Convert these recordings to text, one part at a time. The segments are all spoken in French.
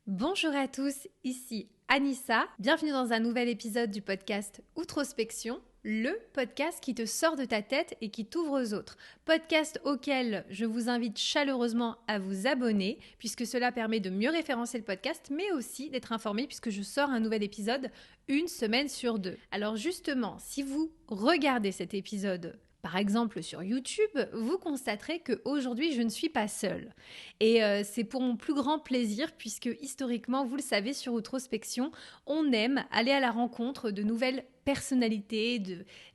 Bonjour à tous, ici Anissa. Bienvenue dans un nouvel épisode du podcast Outrospection, le podcast qui te sort de ta tête et qui t'ouvre aux autres. Podcast auquel je vous invite chaleureusement à vous abonner puisque cela permet de mieux référencer le podcast mais aussi d'être informé puisque je sors un nouvel épisode une semaine sur deux. Alors justement, si vous regardez cet épisode par exemple sur YouTube, vous constaterez qu'aujourd'hui je ne suis pas seule. Et c'est pour mon plus grand plaisir puisque historiquement, vous le savez, sur Outrospection, on aime aller à la rencontre de nouvelles personnalités,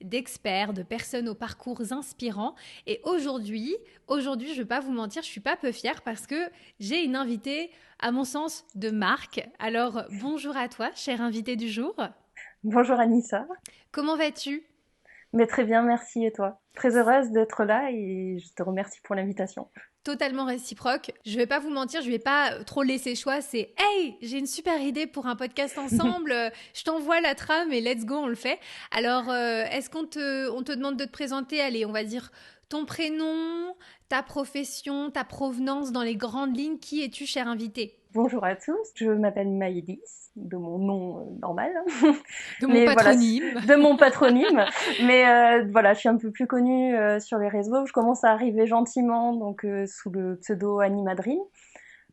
d'experts, de personnes aux parcours inspirants. Et aujourd'hui, je ne vais pas vous mentir, je suis pas peu fière parce que j'ai une invitée, à mon sens, de marque. Alors bonjour à toi, chère invitée du jour. Bonjour Anissa, Comment vas-tu ? mais très bien, merci et toi? Très heureuse d'être là et je te remercie pour l'invitation. Totalement réciproque. Je vais pas vous mentir, je vais pas trop laisser choix. C'est hey, j'ai une super idée pour un podcast ensemble. Je t'envoie la trame et let's go, on le fait. Alors, est-ce on te demande de te présenter? Allez, on va dire ton prénom, ta profession, ta provenance dans les grandes lignes. Qui es-tu, cher invité? Bonjour à tous, je m'appelle Maëlys, de mon nom normal, De mon mais voilà, patronyme. de mon patronyme. Mais voilà, je suis un peu plus connue sur les réseaux, je commence à arriver gentiment, donc sous le pseudo Animadrine.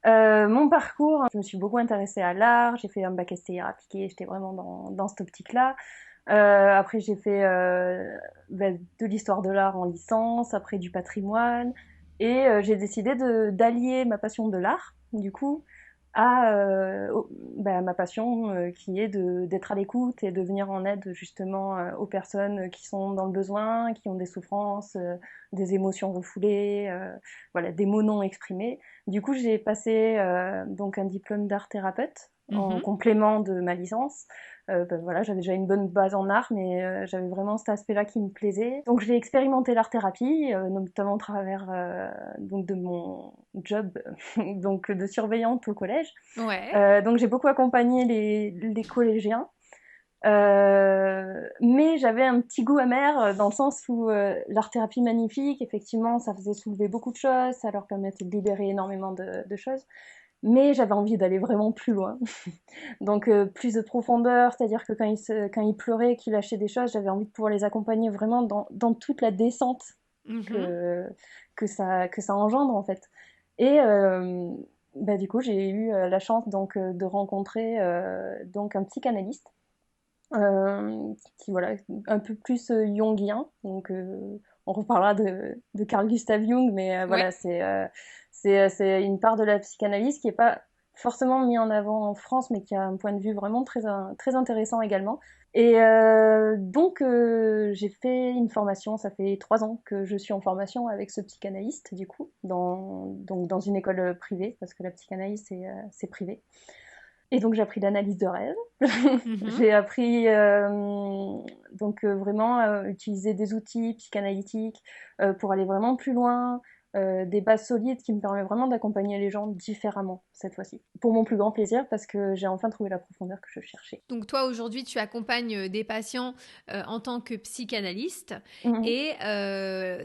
Mon parcours, je me suis beaucoup intéressée à l'art, j'ai fait un bac STI appliqué, j'étais vraiment dans cette optique-là. Après, j'ai fait de l'histoire de l'art en licence, après du patrimoine, et j'ai décidé d'allier ma passion de l'art, du coup, à ma passion qui est d'être à l'écoute et de venir en aide justement aux personnes qui sont dans le besoin, qui ont des souffrances, des émotions refoulées, voilà, des mots non exprimés. Du coup, j'ai passé donc un diplôme d'art thérapeute en Mhm. complément de ma licence. Voilà, j'avais déjà une bonne base en art, mais j'avais vraiment cet aspect-là qui me plaisait. Donc j'ai expérimenté l'art-thérapie, notamment au travers donc de mon job donc de surveillante au collège. Ouais. Donc j'ai beaucoup accompagné les collégiens. Mais j'avais un petit goût amer dans le sens où l'art-thérapie magnifique, effectivement, ça faisait soulever beaucoup de choses, ça leur permettait de libérer énormément de choses. Mais j'avais envie d'aller vraiment plus loin. Donc plus de profondeur, c'est-à-dire que quand ils pleuraient, qu'ils lâchaient des choses, j'avais envie de pouvoir les accompagner vraiment dans toute la descente Mhm. que, que ça engendre en fait. Et du coup, j'ai eu la chance donc de rencontrer donc un psychanalyste qui voilà un peu plus jungien. Donc on reparlera de Carl Gustav Jung, mais Ouais. voilà c'est une part de la psychanalyse qui est pas forcément mis en avant en France, mais qui a un point de vue vraiment très intéressant également. Et donc j'ai fait une formation, ça fait 3 ans que je suis en formation avec ce psychanalyste du coup, donc dans une école privée, parce que la psychanalyse c'est privé. Et donc j'ai appris l'analyse de rêve. Mhm. J'ai appris donc vraiment utiliser des outils psychanalytiques pour aller vraiment plus loin, des bases solides qui me permettent vraiment d'accompagner les gens différemment cette fois-ci. Pour mon plus grand plaisir parce que j'ai enfin trouvé la profondeur que je cherchais. Donc toi, aujourd'hui, tu accompagnes des patients en tant que psychanalyste Mhm. et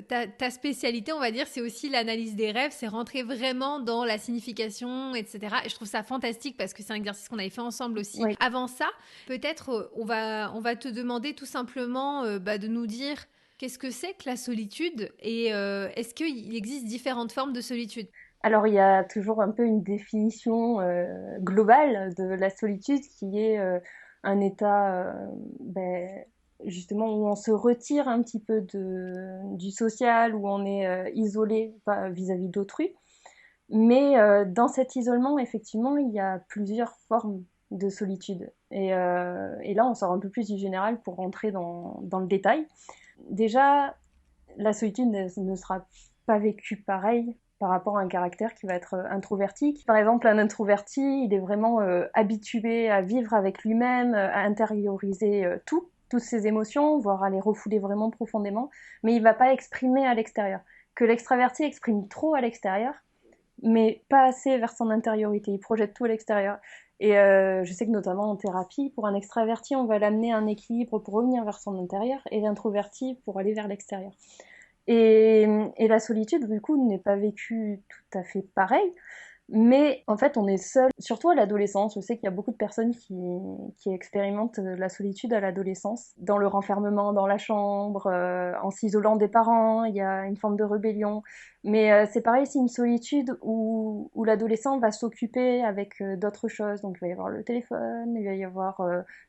ta spécialité, on va dire, c'est aussi l'analyse des rêves, c'est rentrer vraiment dans la signification, etc. Et je trouve ça fantastique parce que c'est un exercice qu'on avait fait ensemble aussi. Oui. Avant ça, peut-être on va te demander tout simplement de nous dire qu'est-ce que c'est que la solitude et est-ce qu'il existe différentes formes de solitude? Alors il y a toujours un peu une définition globale de la solitude qui est un état justement où on se retire un petit peu du social, où on est isolé vis-à-vis d'autrui. Mais dans cet isolement, effectivement, il y a plusieurs formes de solitude. Et là, on sort un peu plus du général pour rentrer dans le détail. Déjà, la solitude ne sera pas vécue pareil par rapport à un caractère qui va être introverti. Par exemple, un introverti, il est vraiment habitué à vivre avec lui-même, à intérioriser toutes ses émotions, voire à les refouler vraiment profondément, mais il va pas exprimer à l'extérieur. Que l'extraverti exprime trop à l'extérieur, mais pas assez vers son intériorité. Il projette tout à l'extérieur. Et je sais que notamment en thérapie, pour un extraverti, on va l'amener à un équilibre pour revenir vers son intérieur, et l'introverti pour aller vers l'extérieur. Et la solitude, du coup, n'est pas vécue tout à fait pareil. Mais en fait, on est seul, surtout à l'adolescence. Je sais qu'il y a beaucoup de personnes qui expérimentent la solitude à l'adolescence, dans le renfermement dans la chambre, en s'isolant des parents, il y a une forme de rébellion. Mais c'est pareil, c'est une solitude où l'adolescent va s'occuper avec d'autres choses. Donc il va y avoir le téléphone, il va y avoir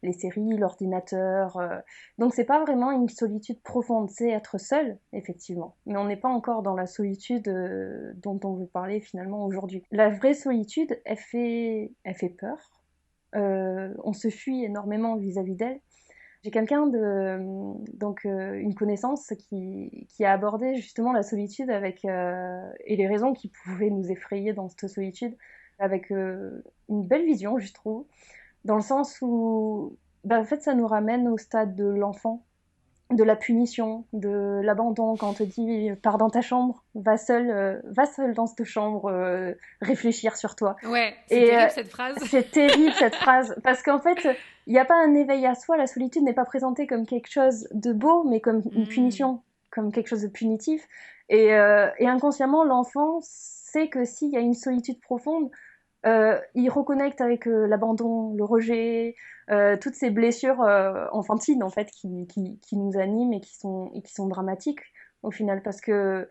les séries, l'ordinateur. Donc c'est pas vraiment une solitude profonde, c'est être seul, effectivement. Mais on n'est pas encore dans la solitude dont on veut parler finalement aujourd'hui. La vraie solitude, elle fait peur. On se fuit énormément vis-à-vis d'elle. J'ai quelqu'un une connaissance qui a abordé justement la solitude et les raisons qui pouvaient nous effrayer dans cette solitude avec une belle vision, je trouve, dans le sens où, en fait, ça nous ramène au stade de l'enfant, de la punition, de l'abandon, quand on te dit pars dans ta chambre, va seul dans cette chambre, réfléchir sur toi. Ouais, c'est terrible cette phrase. C'est terrible cette phrase, parce qu'en fait, il n'y a pas un éveil à soi, la solitude n'est pas présentée comme quelque chose de beau, mais comme une punition, comme quelque chose de punitif. Et inconsciemment, l'enfant sait que s'il y a une solitude profonde, il reconnecte avec l'abandon, le rejet, toutes ces blessures enfantines en fait qui nous animent et qui sont dramatiques au final parce que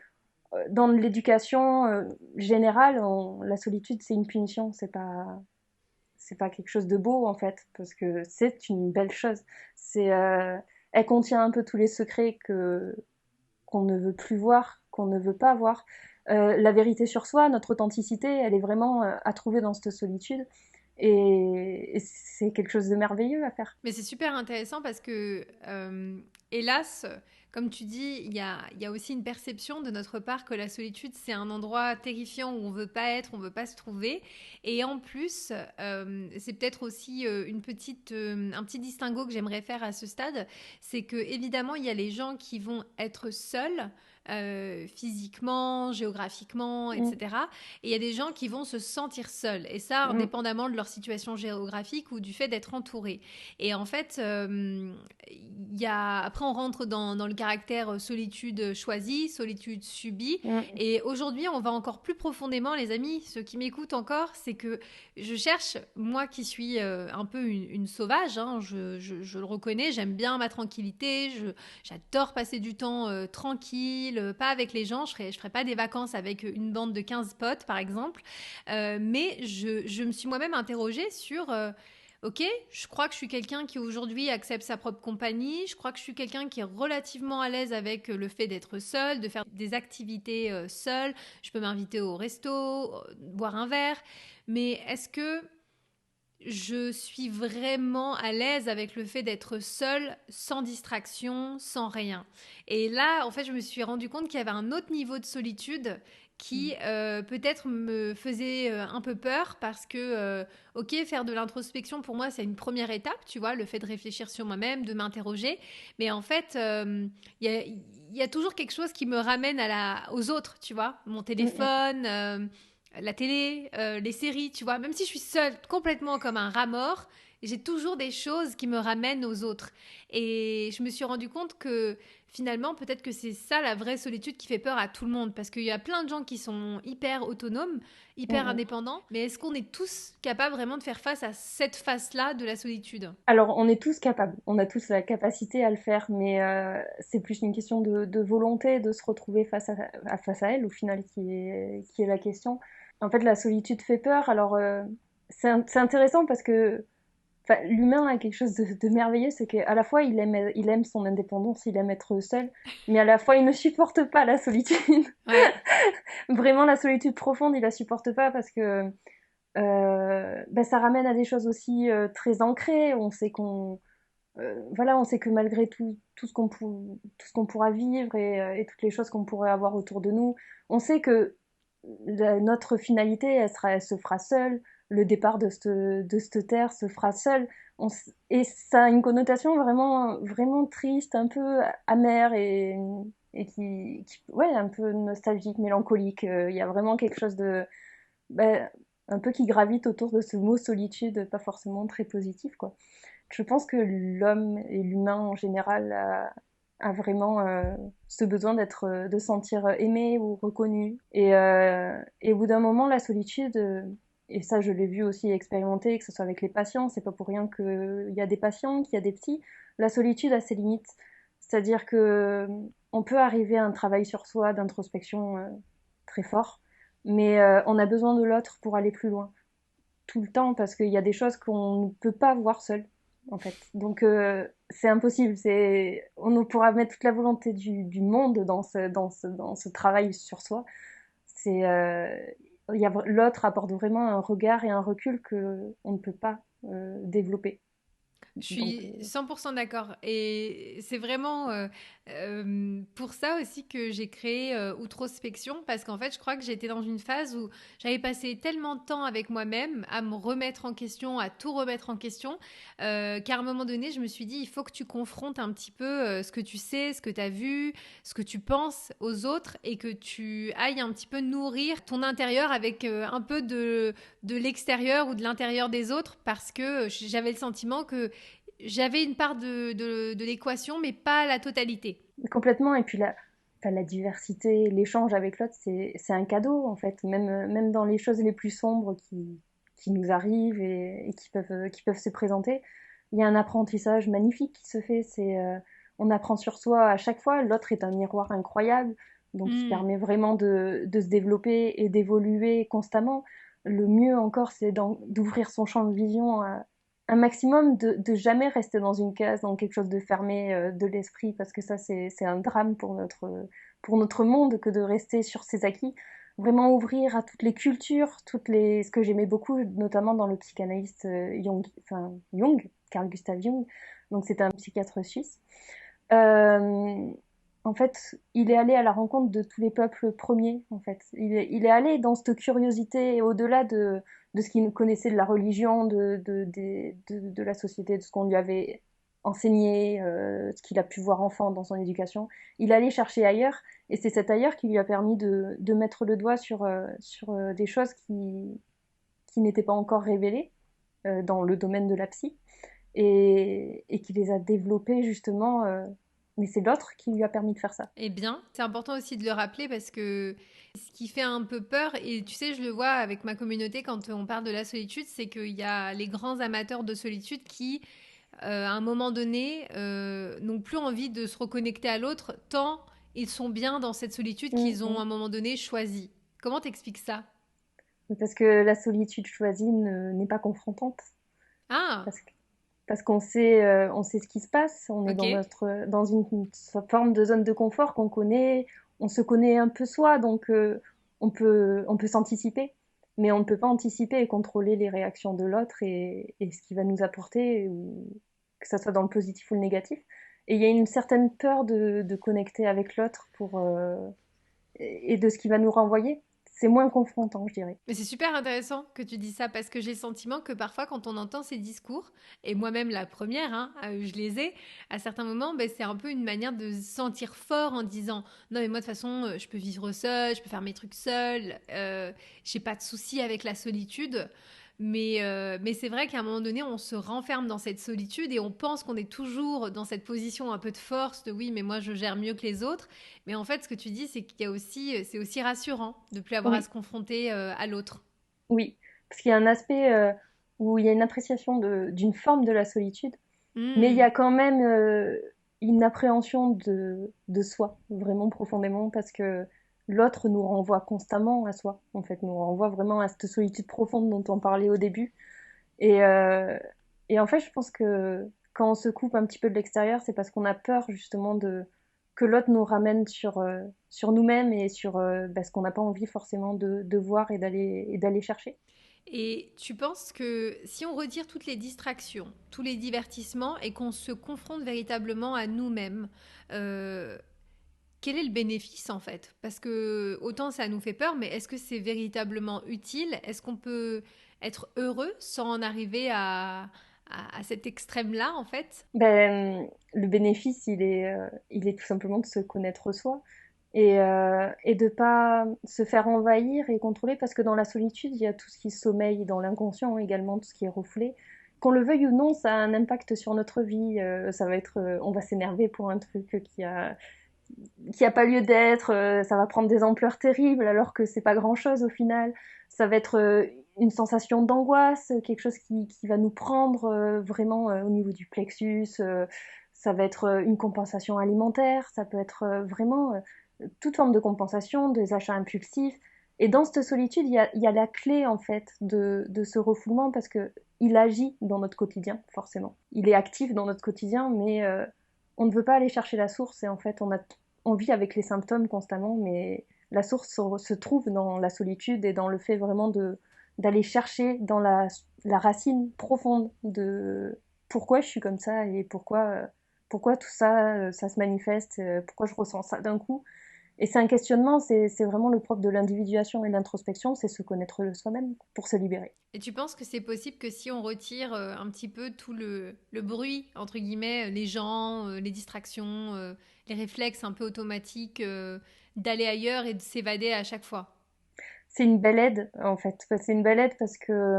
dans l'éducation générale, la solitude c'est une punition, c'est pas quelque chose de beau en fait parce que c'est une belle chose. C'est elle contient un peu tous les secrets que qu'on ne veut plus voir, qu'on ne veut pas voir. La vérité sur soi, notre authenticité, elle est vraiment à trouver dans cette solitude. Et c'est quelque chose de merveilleux à faire. Mais c'est super intéressant parce que, hélas, comme tu dis, il y a aussi une perception de notre part que la solitude, c'est un endroit terrifiant où on veut pas être, on veut pas se trouver. Et en plus, c'est peut-être aussi un petit distinguo que j'aimerais faire à ce stade, c'est que évidemment, il y a les gens qui vont être seuls. Physiquement, géographiquement, etc. Et il y a des gens qui vont se sentir seuls. Et ça, indépendamment de leur situation géographique ou du fait d'être entourés. Et en fait, après, on rentre dans le caractère solitude choisie, solitude subie. Et aujourd'hui, on va encore plus profondément, les amis, ceux qui m'écoutent encore, c'est que je cherche, moi qui suis un peu une sauvage, hein, je le reconnais, j'aime bien ma tranquillité, j'adore passer du temps tranquille, pas avec les gens, je ferai pas des vacances avec une bande de 15 potes, par exemple. Mais je me suis moi-même interrogée sur... ok, je crois que je suis quelqu'un qui aujourd'hui accepte sa propre compagnie. Je crois que je suis quelqu'un qui est relativement à l'aise avec le fait d'être seul, de faire des activités seul. Je peux m'inviter au resto, boire un verre. Mais est-ce que je suis vraiment à l'aise avec le fait d'être seule, sans distraction, sans rien? Et là, en fait, je me suis rendu compte qu'il y avait un autre niveau de solitude qui peut-être me faisait un peu peur parce que, ok, faire de l'introspection pour moi, c'est une première étape, tu vois, le fait de réfléchir sur moi-même, de m'interroger. Mais en fait, il y a toujours quelque chose qui me ramène aux autres, tu vois, mon téléphone. La télé, les séries, tu vois, même si je suis seule, complètement comme un rat mort, j'ai toujours des choses qui me ramènent aux autres. Et je me suis rendu compte que finalement, peut-être que c'est ça la vraie solitude qui fait peur à tout le monde, parce qu'il y a plein de gens qui sont hyper autonomes, hyper indépendants, mais est-ce qu'on est tous capables vraiment de faire face à cette face-là de la solitude? Alors, on est tous capables, on a tous la capacité à le faire, mais c'est plus une question de volonté, de se retrouver face à elle, au final, qui est la question. En fait, la solitude fait peur, alors c'est intéressant parce que l'humain a quelque chose de merveilleux, c'est qu'à la fois il aime son indépendance, il aime être seul, mais à la fois il ne supporte pas la solitude. Ouais. Vraiment, la solitude profonde, il la supporte pas parce que ça ramène à des choses aussi très ancrées. On sait voilà, on sait que malgré tout ce qu'on pourra vivre et toutes les choses qu'on pourrait avoir autour de nous, on sait que notre finalité, elle se fera seule. Le départ de cette terre se fera seul. Et ça a une connotation vraiment, vraiment triste, un peu amère et ouais, un peu nostalgique, mélancolique. Il y a vraiment quelque chose ben, un peu qui gravite autour de ce mot solitude, pas forcément très positif, quoi. Je pense que l'homme et l'humain en général a vraiment ce besoin de se sentir aimé ou reconnu. Et au bout d'un moment, la solitude, et ça je l'ai vu aussi expérimenter, que ce soit avec les patients, c'est pas pour rien qu'il y a des patients, qu'il y a des psys, la solitude a ses limites. C'est-à-dire que on peut arriver à un travail sur soi d'introspection très fort, mais on a besoin de l'autre pour aller plus loin tout le temps parce qu'il y a des choses qu'on ne peut pas voir seul en fait. Donc c'est impossible. On ne pourra mettre toute la volonté du monde dans ce travail sur soi. C'est l'autre apporte vraiment un regard et un recul que on ne peut pas développer. Je Donc suis 100% d'accord. Et c'est vraiment pour ça aussi que j'ai créé Outrospection, parce qu'en fait, je crois que j'étais dans une phase où j'avais passé tellement de temps avec moi-même à me remettre en question, à tout remettre en question, qu'à un moment donné, je me suis dit, il faut que tu confrontes un petit peu ce que tu sais, ce que tu as vu, ce que tu penses aux autres, et que tu ailles un petit peu nourrir ton intérieur avec un peu de l'extérieur ou de l'intérieur des autres, parce que j'avais le sentiment que j'avais une part de l'équation, mais pas la totalité. complètement. Et puis la diversité, l'échange avec l'autre, c'est un cadeau en fait. Même dans les choses les plus sombres qui nous arrivent et qui peuvent se présenter, il y a un apprentissage magnifique qui se fait. On apprend sur soi à chaque fois. L'autre est un miroir incroyable, donc qui Mm. permet vraiment de se développer et d'évoluer constamment. Le mieux encore, c'est d'ouvrir son champ de vision à un maximum, de jamais rester dans une case, dans quelque chose de fermé de l'esprit, parce que ça, c'est un drame pour notre monde que de rester sur ses acquis. Vraiment ouvrir à toutes les cultures, ce que j'aimais beaucoup, notamment dans le psychanalyste Jung, Carl Gustav Jung. Donc, c'était un psychiatre suisse. Euh, En fait, il est allé à la rencontre de tous les peuples premiers, en fait. Il est allé dans cette curiosité au-delà de ce qu'il connaissait de la religion, de la société, de ce qu'on lui avait enseigné, ce qu'il a pu voir enfant dans son éducation. Il est allé chercher ailleurs, et c'est cet ailleurs qui lui a permis de mettre le doigt sur des choses qui n'étaient pas encore révélées dans le domaine de la psy et qui les a développés justement. Mais c'est l'autre qui lui a permis de faire ça. Eh bien, c'est important aussi de le rappeler parce que ce qui fait un peu peur, et tu sais, je le vois avec ma communauté quand on parle de la solitude, c'est qu'il y a les grands amateurs de solitude qui, à un moment donné, n'ont plus envie de se reconnecter à l'autre tant ils sont bien dans cette solitude Mm, qu'ils ont à mm. un moment donné choisie. Comment t'expliques ça? Parce que la solitude choisie n'est pas confrontante. Ah, Parce que on sait ce qui se passe. On est ok. dans une forme de zone de confort qu'on connaît. On se connaît un peu soi, donc on peut s'anticiper. Mais on ne peut pas anticiper et contrôler les réactions de l'autre et ce qu'il va nous apporter, ou que ça soit dans le positif ou le négatif. Et il y a une certaine peur de connecter avec l'autre et de ce qu'il va nous renvoyer. C'est moins confrontant, je dirais. Mais c'est super intéressant que tu dis ça parce que j'ai le sentiment que parfois quand on entend ces discours, et moi-même la première, hein, je les ai, à certains moments, ben, c'est un peu une manière de se sentir fort en disant non mais moi de toute façon je peux vivre seul, je peux faire mes trucs seul, j'ai pas de soucis avec la solitude. Mais c'est vrai qu'à un moment donné, on se renferme dans cette solitude et on pense qu'on est toujours dans cette position un peu de force, de oui, mais moi je gère mieux que les autres. Mais en fait, ce que tu dis, c'est qu'il y a aussi, c'est aussi rassurant de plus avoir à Oui, se confronter à l'autre. oui. Parce qu'il y a un aspect où il y a une appréciation d'une forme de la solitude, mais il y Hmm. a quand même une appréhension de soi, vraiment profondément, parce que l'autre nous renvoie constamment à soi, en fait, nous renvoie vraiment à cette solitude profonde dont on parlait au début. Et, euh, et en fait, je pense que quand on se coupe un petit peu de l'extérieur, c'est parce qu'on a peur justement que l'autre nous ramène sur nous-mêmes et sur ce qu'on n'a pas envie forcément de voir et d'aller chercher. Et tu penses que si on retire toutes les distractions, tous les divertissements et qu'on se confronte véritablement à nous-mêmes, euh, quel est le bénéfice en fait? Parce que autant ça nous fait peur, mais est-ce que c'est véritablement utile? Est-ce qu'on peut être heureux sans en arriver à cet extrême-là en fait? Le bénéfice, il est tout simplement de se connaître soi et de pas se faire envahir et contrôler parce que dans la solitude, il y a tout ce qui sommeille dans l'inconscient également, tout ce qui est refoulé qu'on le veuille ou non, ça a un impact sur notre vie. Ça va être, on va s'énerver pour un truc qui a pas lieu d'être. Ça va prendre des ampleurs terribles alors que c'est pas grand-chose au final. Ça va être une sensation d'angoisse, quelque chose qui va nous prendre vraiment au niveau du plexus. Ça va être une compensation alimentaire. Ça peut être vraiment toute forme de compensation, des achats impulsifs. Et dans cette solitude, il y a la clé en fait de ce refoulement parce que il agit dans notre quotidien, forcément. Il est actif dans notre quotidien, mais on ne veut pas aller chercher la source et en fait, on vit avec les symptômes constamment, mais la source se trouve dans la solitude et dans le fait vraiment d'aller chercher dans la racine profonde de pourquoi je suis comme ça et pourquoi tout ça, ça se manifeste, pourquoi je ressens ça d'un coup. Et c'est un questionnement, c'est vraiment le propre de l'individuation et de l'introspection, c'est se connaître soi-même pour se libérer. Et tu penses que c'est possible que si on retire un petit peu tout le bruit, entre guillemets, les gens, les distractions, les réflexes un peu automatiques, d'aller ailleurs et de s'évader à chaque fois? C'est une belle aide, en fait. C'est une belle aide parce que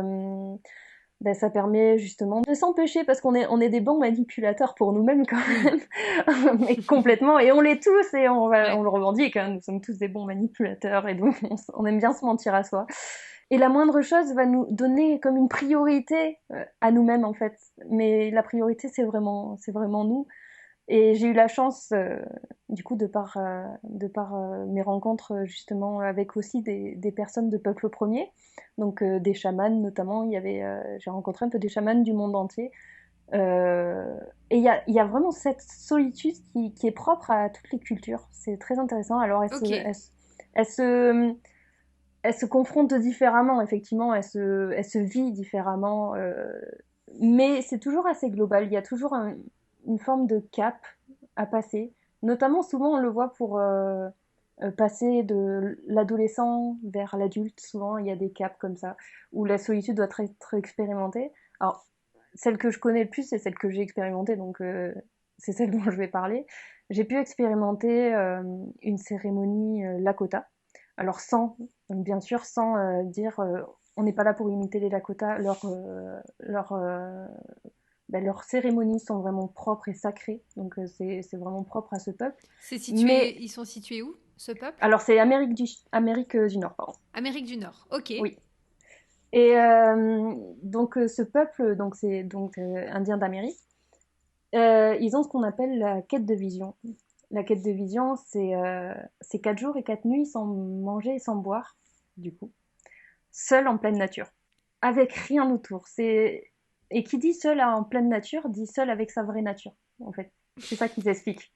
ben, ça permet justement de s'empêcher parce on est des bons manipulateurs pour nous-mêmes quand même, mais complètement, et on l'est tous et on le revendique, hein. Nous sommes tous des bons manipulateurs et donc on aime bien se mentir à soi. Et la moindre chose va nous donner comme une priorité à nous-mêmes en fait, mais la priorité c'est vraiment nous. Et j'ai eu la chance, du coup, de par mes rencontres justement avec aussi des personnes de peuple premier, donc des chamans notamment. J'ai rencontré un peu des chamans du monde entier. Et il y a vraiment cette solitude qui est propre à toutes les cultures. C'est très intéressant. Alors elle se confronte différemment, effectivement. Elle se vit différemment, mais c'est toujours assez global. Il y a toujours une forme de cap à passer. Notamment, souvent, on le voit pour passer de l'adolescent vers l'adulte. Souvent, il y a des caps comme ça, où la solitude doit être expérimentée. Alors, celle que je connais le plus, c'est celle que j'ai expérimentée, donc c'est celle dont je vais parler. J'ai pu expérimenter une cérémonie Lakota. Alors, bien sûr, sans dire on n'est pas là pour imiter les Lakota, leurs cérémonies sont vraiment propres et sacrées, donc c'est vraiment propre à ce peuple. Ils sont situés où, ce peuple? Alors c'est Amérique du Nord, pardon. Amérique du Nord, ok. Oui. Et donc ce peuple, donc c'est indien d'Amérique, ils ont ce qu'on appelle la quête de vision. La quête de vision, c'est 4 jours et 4 nuits sans manger et sans boire, du coup, seul en pleine nature, avec rien autour. Et qui dit seul en pleine nature, dit seul avec sa vraie nature, en fait. C'est ça qu'ils expliquent.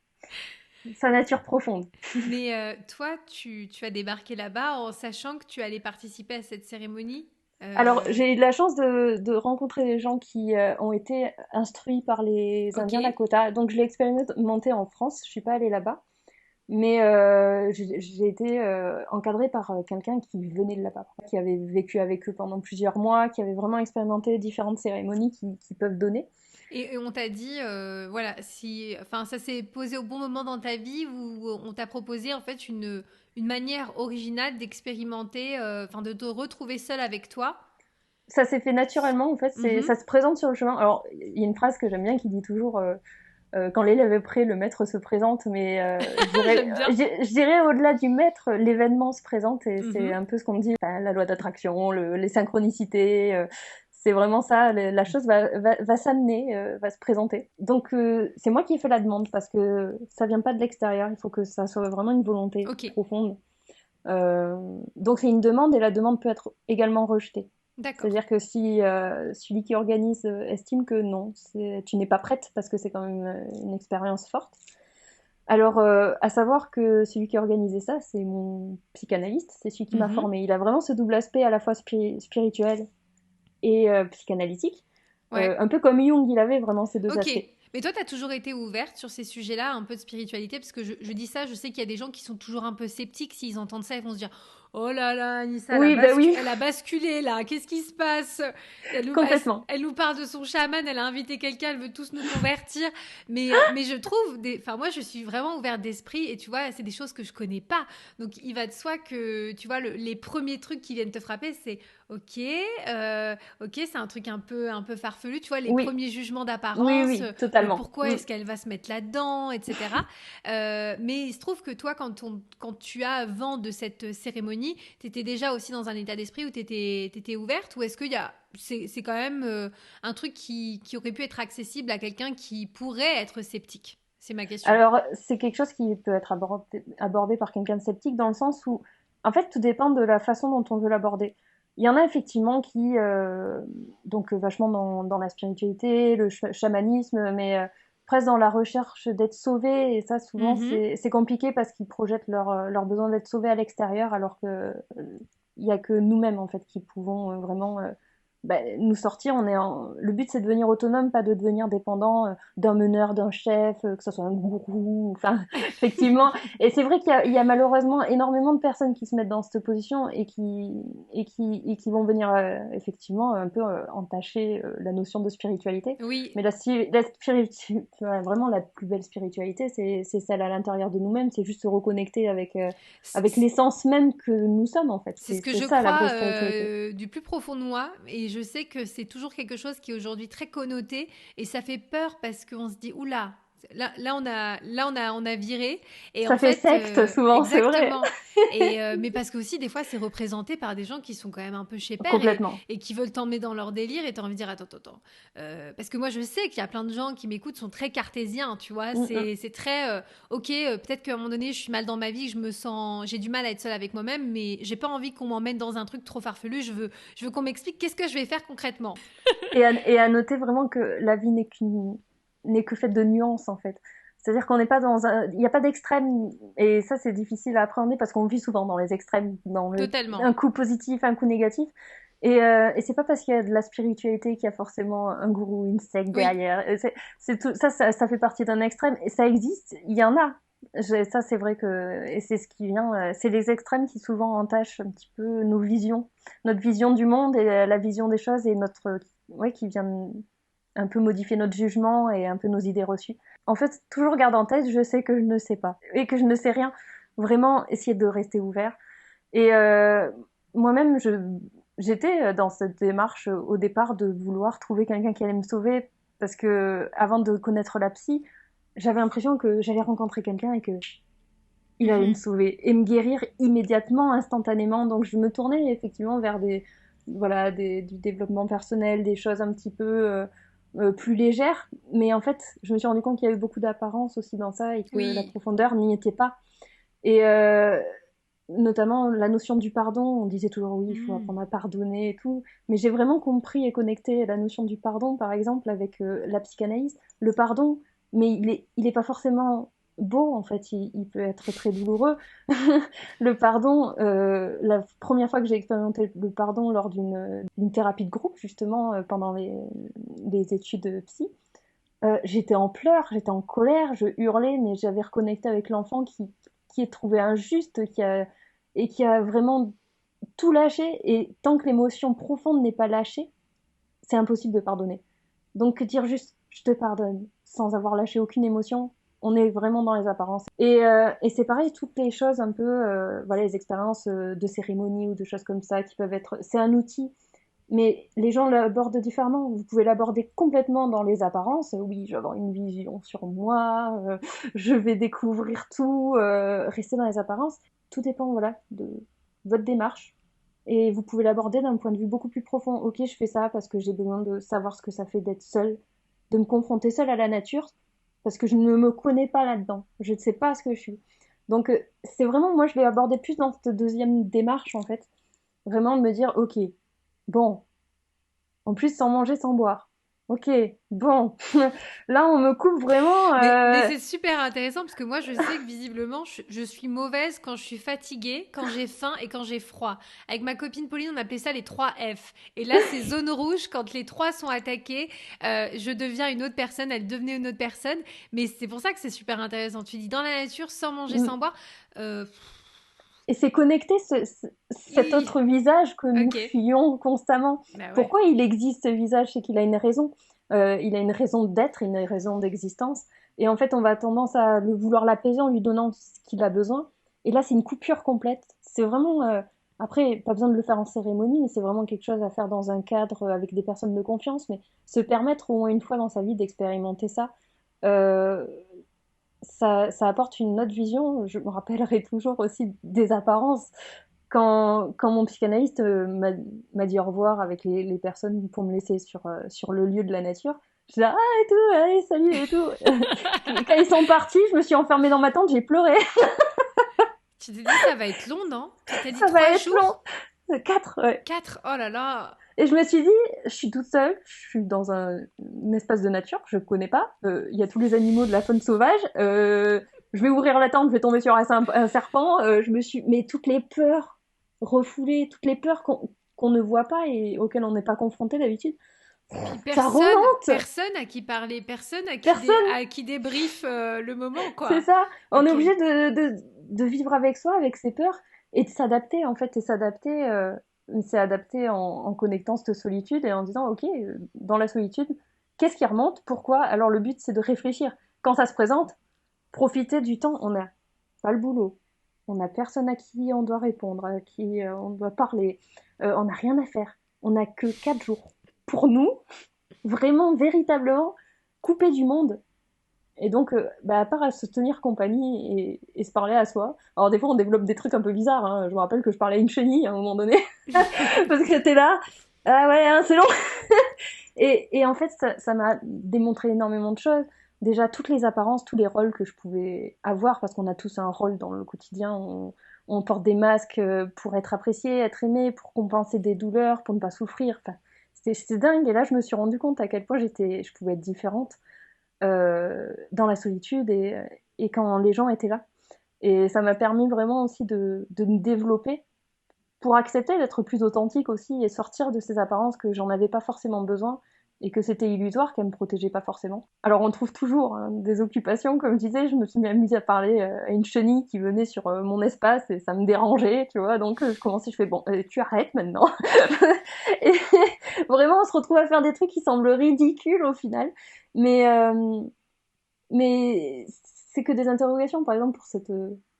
Sa nature profonde. Mais toi, tu as débarqué là-bas en sachant que tu allais participer à cette cérémonie? Alors, j'ai eu de la chance de rencontrer des gens qui ont été instruits par les Indiens Lakota. Donc, je l'ai expérimenté en France. Je suis pas allée là-bas. Mais j'ai été encadrée par quelqu'un qui venait de là-bas, qui avait vécu avec eux pendant plusieurs mois, qui avait vraiment expérimenté différentes cérémonies qui peuvent donner. Et on t'a dit, voilà, ça s'est posé au bon moment dans ta vie où on t'a proposé en fait une manière originale d'expérimenter, de te retrouver seule avec toi. Ça s'est fait naturellement, en fait, ça se présente sur le chemin. Alors, il y a une phrase que j'aime bien qui dit toujours quand l'élève est prêt, le maître se présente, mais je dirais au-delà du maître, l'événement se présente et c'est un peu ce qu'on dit, la loi d'attraction, les synchronicités, c'est vraiment ça, la chose va s'amener, va se présenter. Donc c'est moi qui ai fait la demande parce que ça vient pas de l'extérieur, il faut que ça soit vraiment une volonté profonde. Donc c'est une demande et la demande peut être également rejetée. D'accord. C'est-à-dire que si celui qui organise estime que non, tu n'es pas prête parce que c'est quand même une expérience forte. Alors, à savoir que celui qui a organisé ça, c'est mon psychanalyste, c'est celui qui m'a formée. Il a vraiment ce double aspect à la fois spirituel et psychanalytique. Ouais. Un peu comme Jung, il avait vraiment ces deux aspects. Mais toi, tu as toujours été ouverte sur ces sujets-là, un peu de spiritualité, parce que je dis ça, je sais qu'il y a des gens qui sont toujours un peu sceptiques, s'ils entendent ça, ils vont se dire Oh là là, Anissa, Oui, bah oui, elle a basculé là. Qu'est-ce qui se passe? complètement. Elle nous parle de son chaman, elle a invité quelqu'un, elle veut tous nous convertir. Mais je trouve, enfin moi je suis vraiment ouverte d'esprit et tu vois, c'est des choses que je connais pas. Donc il va de soi que, tu vois, les premiers trucs qui viennent te frapper, c'est ok, ok, c'est un truc un peu farfelu. Tu vois, les Oui, premiers jugements oui, d'apparence, oui, totalement. pourquoi est-ce qu'elle va se mettre là-dedans, etc. Mais il se trouve que toi, quand tu as vent de cette cérémonie, tu étais déjà aussi dans un état d'esprit où tu étais ouverte ou est-ce qu'il y a... C'est quand même un truc qui aurait pu être accessible à quelqu'un qui pourrait être sceptique. C'est ma question. Alors, c'est quelque chose qui peut être abordé par quelqu'un de sceptique dans le sens où, en fait, tout dépend de la façon dont on veut l'aborder. Il y en a effectivement qui, donc vachement dans la spiritualité, le chamanisme, mais presque dans la recherche d'être sauvés. Et ça, souvent, Mhm. c'est compliqué parce qu'ils projettent leur besoin d'être sauvés à l'extérieur, alors que il y a que nous-mêmes en fait qui pouvons vraiment nous sortir. Le but, c'est de devenir autonome, pas de devenir dépendant d'un meneur, d'un chef, que ce soit un gourou. Enfin, effectivement. Et c'est vrai qu'il y a malheureusement énormément de personnes qui se mettent dans cette position et qui vont venir effectivement un peu entacher la notion de spiritualité. Oui, Mais vraiment la plus belle spiritualité, c'est celle à l'intérieur de nous-mêmes. C'est juste se reconnecter avec l'essence même que nous sommes en fait. c'est ce que C'est je ça la vraie crois spiritualité. du plus profond de moi et je sais que c'est toujours quelque chose qui est aujourd'hui très connoté et ça fait peur parce qu'on se dit oula. On a viré et en Ça fait fait secte souvent, c'est vrai. exactement et mais parce que aussi des fois c'est représenté par des gens qui sont quand même un peu chez père Complètement. et qui veulent t'emmener dans leur délire et t'as envie de dire attends parce que moi je sais qu'il y a plein de gens qui m'écoutent sont très cartésiens tu vois Mm, mm. c'est très ok peut-être qu'à un moment donné je suis mal dans ma vie que je me sens j'ai du mal à être seule avec moi-même mais j'ai pas envie qu'on m'emmène dans un truc trop farfelu je veux qu'on m'explique qu'est-ce que je vais faire concrètement. Et à noter vraiment que la vie n'est que faite de nuances en fait. C'est-à-dire qu'on n'est pas il n'y a pas d'extrême, et ça c'est difficile à appréhender parce qu'on vit souvent dans les extrêmes, Totalement. un coup positif, un coup négatif. Et c'est pas parce qu'il y a de la spiritualité qu'il y a forcément un gourou, une secte Oui. derrière. C'est tout, ça fait partie d'un extrême, et ça existe, il y en a. Ça c'est vrai que, et c'est ce qui vient, c'est les extrêmes qui souvent entachent un petit peu nos visions, notre vision du monde et la vision des choses et ouais, qui vient un peu modifier notre jugement et un peu nos idées reçues. En fait, toujours garde en tête, je sais que je ne sais pas et que je ne sais rien. Vraiment, essayer de rester ouvert. Et moi-même, j'étais dans cette démarche au départ de vouloir trouver quelqu'un qui allait me sauver parce que avant de connaître la psy, j'avais l'impression que j'allais rencontrer quelqu'un et que il allait me Mhm. sauver et me guérir immédiatement, instantanément. Donc je me tournais effectivement vers du développement personnel, des choses un petit peu plus légères. Mais en fait, je me suis rendu compte qu'il y avait beaucoup d'apparence aussi dans ça et que la Oui. profondeur n'y était pas. Et notamment la notion du pardon, on disait toujours oui, il faut Mm. apprendre à pardonner et tout. Mais j'ai vraiment compris et connecté la notion du pardon, par exemple, avec la psychanalyse. Le pardon, mais il est pas forcément beau, en fait, il peut être très douloureux. Le pardon, la première fois que j'ai expérimenté le pardon lors d'une thérapie de groupe, justement, pendant les études de psy, j'étais en pleurs, j'étais en colère, je hurlais, mais j'avais reconnecté avec l'enfant qui est trouvé injuste, qui a vraiment tout lâché. Et tant que l'émotion profonde n'est pas lâchée, c'est impossible de pardonner. Donc dire juste je te pardonne sans avoir lâché aucune émotion, on est vraiment dans les apparences. Et c'est pareil, toutes les choses un peu, voilà, les expériences de cérémonie ou de choses comme ça qui peuvent être, c'est un outil. Mais les gens l'abordent différemment. Vous pouvez l'aborder complètement dans les apparences. Oui, je vais avoir une vision sur moi, je vais découvrir tout, rester dans les apparences. Tout dépend, voilà, de votre démarche. Et vous pouvez l'aborder d'un point de vue beaucoup plus profond. Ok, je fais ça parce que j'ai besoin de savoir ce que ça fait d'être seule, de me confronter seule à la nature, parce que je ne me connais pas là-dedans. Je ne sais pas ce que je suis. Donc, c'est vraiment, moi, je vais aborder plus dans cette deuxième démarche, en fait. Vraiment de me dire, ok, bon, en plus, sans manger, sans boire. Ok, bon. Là, on me coupe vraiment. Mais c'est super intéressant parce que moi, je sais que visiblement, je suis mauvaise quand je suis fatiguée, quand j'ai faim et quand j'ai froid. Avec ma copine Pauline, on appelait ça les 3 F. Et là, c'est zone rouge. Quand les trois sont attaqués, je deviens une autre personne, elle devenait une autre personne. Mais c'est pour ça que c'est super intéressant. Tu dis dans la nature, sans manger, sans boire. Euh, Et c'est connecter cet autre visage que nous fuyons constamment. Bah ouais. Pourquoi il existe ce visage? C'est qu'il a une raison. Il a une raison d'être, une raison d'existence. Et en fait, on va tendance à le vouloir l'apaiser en lui donnant ce qu'il a besoin. Et là, c'est une coupure complète. C'est vraiment... après, pas besoin de le faire en cérémonie, mais c'est vraiment quelque chose à faire dans un cadre avec des personnes de confiance. Mais se permettre au moins une fois dans sa vie d'expérimenter ça, euh, ça apporte une autre vision. Je me rappellerai toujours aussi des apparences. Quand mon psychanalyste m'a dit au revoir avec les personnes pour me laisser sur le lieu de la nature, je disais ah et tout, allez salut et tout. Quand ils sont partis, je me suis enfermée dans ma tente, j'ai pleuré. Tu t'es dit ça va être long, non? T'as dit Ça 3 va être jours? long. 4, ouais. 4, oh là là. Et je me suis dit, je suis toute seule, je suis dans un espace de nature que je connais pas. Il y a tous les animaux de la faune sauvage. Je vais ouvrir la tente, je vais tomber sur un serpent. Mais toutes les peurs refoulées, toutes les peurs qu'on ne voit pas et auxquelles on n'est pas confronté d'habitude. Puis Ça remonte. Personne à qui parler, personne à qui débrief le moment, quoi. C'est ça. On est obligé de vivre avec soi, avec ses peurs et de s'adapter en fait, et s'adapter. C'est adapté en connectant cette solitude et en disant ok, dans la solitude, qu'est-ce qui remonte, pourquoi? Alors le but c'est de réfléchir. Quand ça se présente, profiter du temps. On n'a pas le boulot, on n'a personne à qui on doit répondre, à qui on doit parler, on n'a rien à faire. On n'a que 4 jours pour nous, vraiment, véritablement couper du monde. Et donc, à part à se tenir compagnie et se parler à soi. Alors des fois, on développe des trucs un peu bizarres. Hein. Je me rappelle que je parlais à une chenille à un moment donné. Parce que t'es là. Ah ouais, hein, c'est long. et en fait, ça m'a démontré énormément de choses. Déjà, toutes les apparences, tous les rôles que je pouvais avoir, parce qu'on a tous un rôle dans le quotidien. On porte des masques pour être apprécié, être aimé, pour compenser des douleurs, pour ne pas souffrir. Enfin, c'était dingue. Et là, je me suis rendu compte à quel point je pouvais être différente. Dans la solitude et quand les gens étaient là. Et ça m'a permis vraiment aussi de me développer pour accepter d'être plus authentique aussi et sortir de ces apparences que j'en avais pas forcément besoin et que c'était illusoire, qu'elles me protégeaient pas forcément. Alors on trouve toujours des occupations, comme je disais, je me suis amusée à parler à une chenille qui venait sur mon espace et ça me dérangeait, tu vois, donc je commençais, je fais bon, tu arrêtes maintenant. Et vraiment on se retrouve à faire des trucs qui semblent ridicules au final, mais c'est que des interrogations. Par exemple, pour cette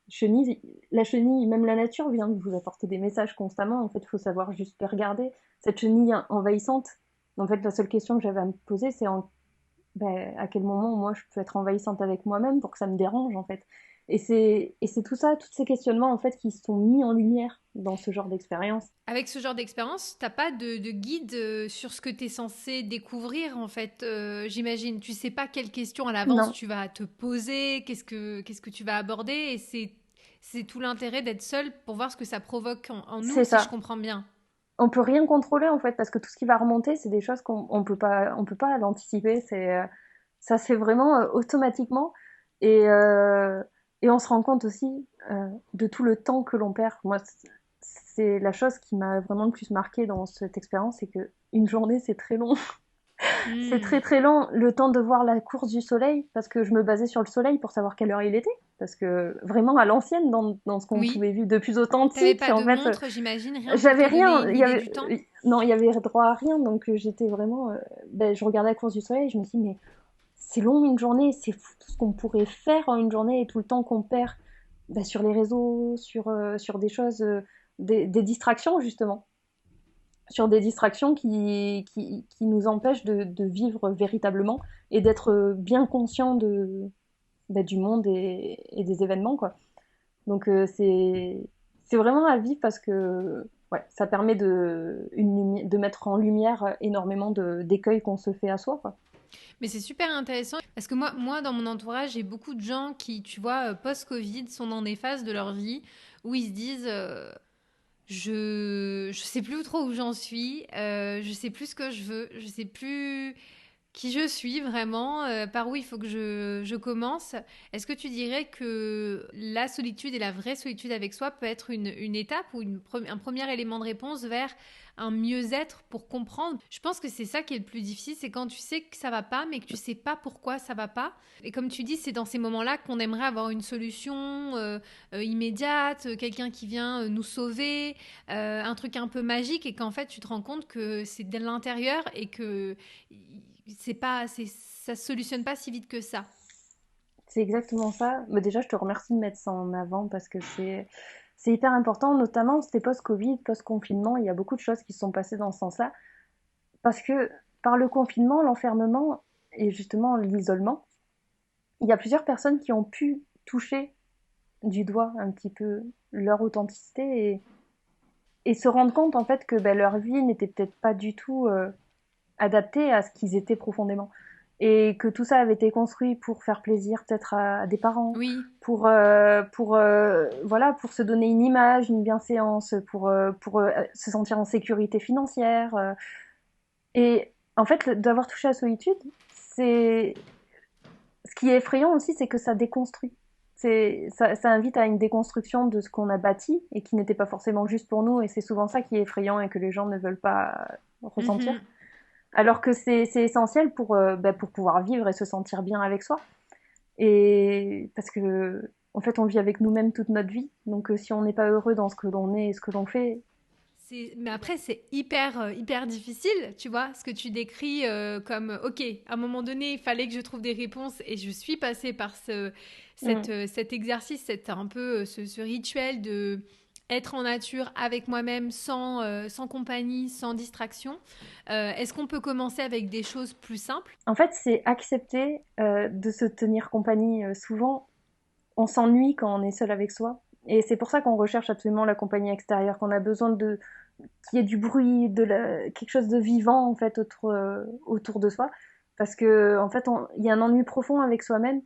chenille, la chenille, même la nature vient de vous apporter des messages constamment. En fait, il faut savoir juste les regarder. Cette chenille envahissante, en fait, la seule question que j'avais à me poser, c'est à quel moment, moi, je peux être envahissante avec moi-même pour que ça me dérange, en fait. Et c'est tout ça, tous ces questionnements, en fait, qui sont mis en lumière dans ce genre d'expérience. Avec ce genre d'expérience, t'as pas de guide sur ce que tu es censé découvrir, en fait, j'imagine. Tu sais pas quelles questions à l'avance Non. tu vas te poser, qu'est-ce que tu vas aborder, et c'est tout l'intérêt d'être seul pour voir ce que ça provoque en nous, C'est si ça. je comprends bien. On peut rien contrôler en fait parce que tout ce qui va remonter c'est des choses qu'on peut pas l'anticiper, ça se fait vraiment automatiquement et euh, et on se rend compte aussi de tout le temps que l'on perd. Moi c'est la chose qui m'a vraiment le plus marqué dans cette expérience, c'est que une journée c'est très long. C'est très très long, le temps de voir la course du soleil, parce que je me basais sur le soleil pour savoir quelle heure il était, parce que vraiment à l'ancienne, dans ce qu'on Oui. pouvait vivre de plus T'avais authentique, pas en de fait, montre, j'imagine, rien pour j'avais te donner rien, une idée du temps? non, il y avait droit à rien, donc j'étais vraiment, je regardais la course du soleil, et je me suis dit, mais c'est long une journée, c'est fou tout ce qu'on pourrait faire en une journée et tout le temps qu'on perd sur les réseaux, sur des choses, des distractions justement sur des distractions qui nous empêchent de vivre véritablement et d'être bien conscient du monde et des événements, quoi. Donc c'est vraiment à vivre parce que ouais, ça permet de mettre en lumière énormément d'écueils qu'on se fait à soi, quoi. Mais c'est super intéressant parce que moi, dans mon entourage, j'ai beaucoup de gens qui, tu vois, post-Covid, sont dans des phases de leur vie où ils se disent je sais plus trop où j'en suis, je sais plus ce que je veux, je sais plus qui je suis vraiment, par où il faut que je commence. Est-ce que tu dirais que la solitude et la vraie solitude avec soi peut être une étape ou un premier élément de réponse vers un mieux-être pour comprendre. Je pense que c'est ça qui est le plus difficile, c'est quand tu sais que ça va pas, mais que tu sais pas pourquoi ça va pas. Et comme tu dis, c'est dans ces moments-là qu'on aimerait avoir une solution immédiate, quelqu'un qui vient nous sauver, un truc un peu magique, et qu'en fait tu te rends compte que c'est de l'intérieur et que ça se solutionne pas si vite que ça. C'est exactement ça. Mais déjà, je te remercie de mettre ça en avant parce que c'est hyper important, notamment c'était post-Covid, post-confinement. Il y a beaucoup de choses qui se sont passées dans ce sens-là. Parce que par le confinement, l'enfermement et justement l'isolement, il y a plusieurs personnes qui ont pu toucher du doigt un petit peu leur authenticité et se rendre compte en fait que ben, leur vie n'était peut-être pas du tout adaptée à ce qu'ils étaient profondément. Et que tout ça avait été construit pour faire plaisir peut-être à des parents, Oui. voilà, pour se donner une image, une bienséance, pour se sentir en sécurité financière. Et en fait, d'avoir touché à la solitude, c'est ce qui est effrayant aussi, c'est que ça déconstruit. Ça invite à une déconstruction de ce qu'on a bâti et qui n'était pas forcément juste pour nous. Et c'est souvent ça qui est effrayant et que les gens ne veulent pas ressentir. Mhm. Alors que c'est essentiel pour pouvoir vivre et se sentir bien avec soi. Et parce que, en fait, on vit avec nous-mêmes toute notre vie. Donc, si on n'est pas heureux dans ce que l'on est et ce que l'on fait, Mais après, c'est hyper difficile, tu vois, ce que tu décris comme, ok, à un moment donné, il fallait que je trouve des réponses et je suis passée par cet exercice, un peu ce rituel de être en nature avec moi-même, sans compagnie, sans distraction. Est-ce qu'on peut commencer avec des choses plus simples? en fait, c'est accepter de se tenir compagnie. Souvent, on s'ennuie quand on est seul avec soi. Et c'est pour ça qu'on recherche absolument la compagnie extérieure, qu'on a besoin de qu'il y ait du bruit, quelque chose de vivant en fait autour de soi, parce que en fait, il y a un ennui profond avec soi-même.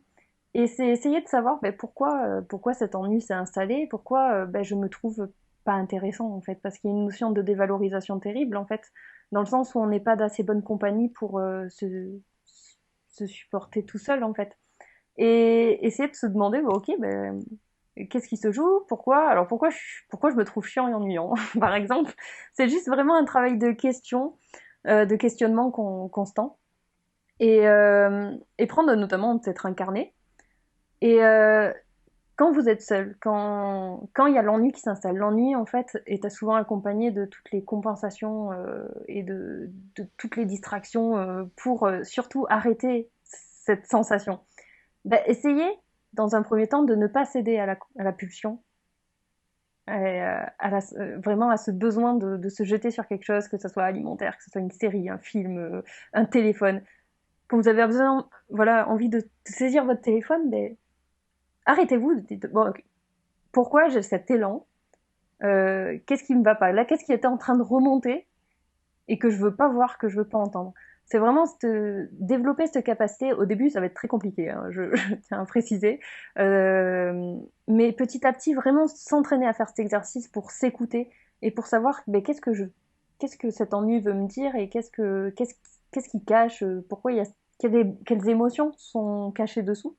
Et c'est essayer de savoir pourquoi cet ennui s'est installé, pourquoi je me trouve pas intéressant en fait, parce qu'il y a une notion de dévalorisation terrible en fait, dans le sens où on n'est pas d'assez bonne compagnie pour se supporter tout seul en fait. Et essayer de se demander, ok, qu'est-ce qui se joue? Pourquoi je me trouve chiant et ennuyant, par exemple? C'est juste vraiment un travail de question, de questionnement constant. Et prendre notamment peut-être un carnet. Et quand vous êtes seul, quand il y a l'ennui qui s'installe, l'ennui en fait est souvent accompagné de toutes les compensations et de toutes les distractions pour surtout arrêter cette sensation. Essayez dans un premier temps de ne pas céder à la pulsion, vraiment à ce besoin de se jeter sur quelque chose, que ce soit alimentaire, que ce soit une série, un film, un téléphone. Quand vous avez besoin, voilà, envie de saisir votre téléphone, arrêtez-vous, dites, bon, okay, pourquoi j'ai cet élan, qu'est-ce qui me va pas là, qu'est-ce qui était en train de remonter et que je veux pas voir, que je veux pas entendre. C'est vraiment développer cette capacité. Au début, ça va être très compliqué, hein, je tiens à préciser. Mais petit à petit, vraiment s'entraîner à faire cet exercice pour s'écouter et pour savoir qu'est-ce que cet ennui veut me dire et qu'est-ce qui cache, pourquoi quelles émotions sont cachées dessous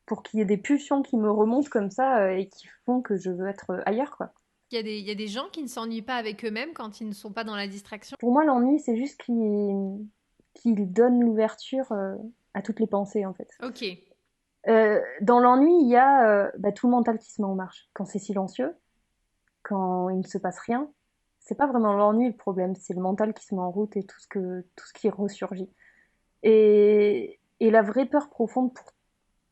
pour qu'il y ait des pulsions qui me remontent comme ça et qui font que je veux être ailleurs, quoi. Il y a des gens qui ne s'ennuient pas avec eux-mêmes quand ils ne sont pas dans la distraction. Pour moi, l'ennui, c'est juste qu'il donne l'ouverture à toutes les pensées, en fait. Ok. Dans l'ennui, il y a tout le mental qui se met en marche. Quand c'est silencieux, quand il ne se passe rien, c'est pas vraiment l'ennui le problème, c'est le mental qui se met en route et tout ce qui ressurgit. Et la vraie peur profonde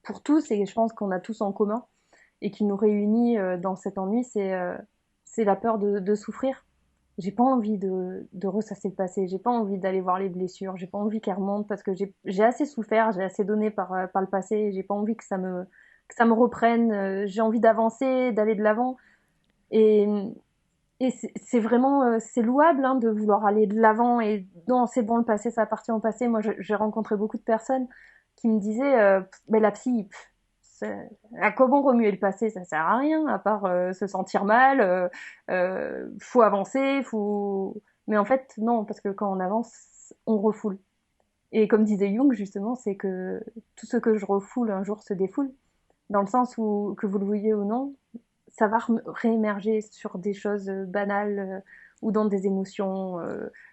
pour tous, et je pense qu'on a tous en commun, et qui nous réunit dans cet ennui, c'est la peur de souffrir. J'ai pas envie de ressasser le passé, j'ai pas envie d'aller voir les blessures, j'ai pas envie qu'elles remontent parce que j'ai assez souffert, j'ai assez donné par le passé, et j'ai pas envie que ça me reprenne, j'ai envie d'avancer, d'aller de l'avant. Et, et c'est vraiment, c'est louable hein, de vouloir aller de l'avant et non, c'est bon, le passé, ça appartient au passé. Moi, j'ai rencontré beaucoup de personnes qui me disaient, mais la psy, à quoi bon remuer le passé? Ça sert à rien, à part se sentir mal. Faut avancer, faut. Mais en fait, non, parce que quand on avance, on refoule. Et comme disait Jung, justement, c'est que tout ce que je refoule un jour se défoule, dans le sens où, que vous le vouliez ou non, ça va réémerger sur des choses banales ou dans des émotions.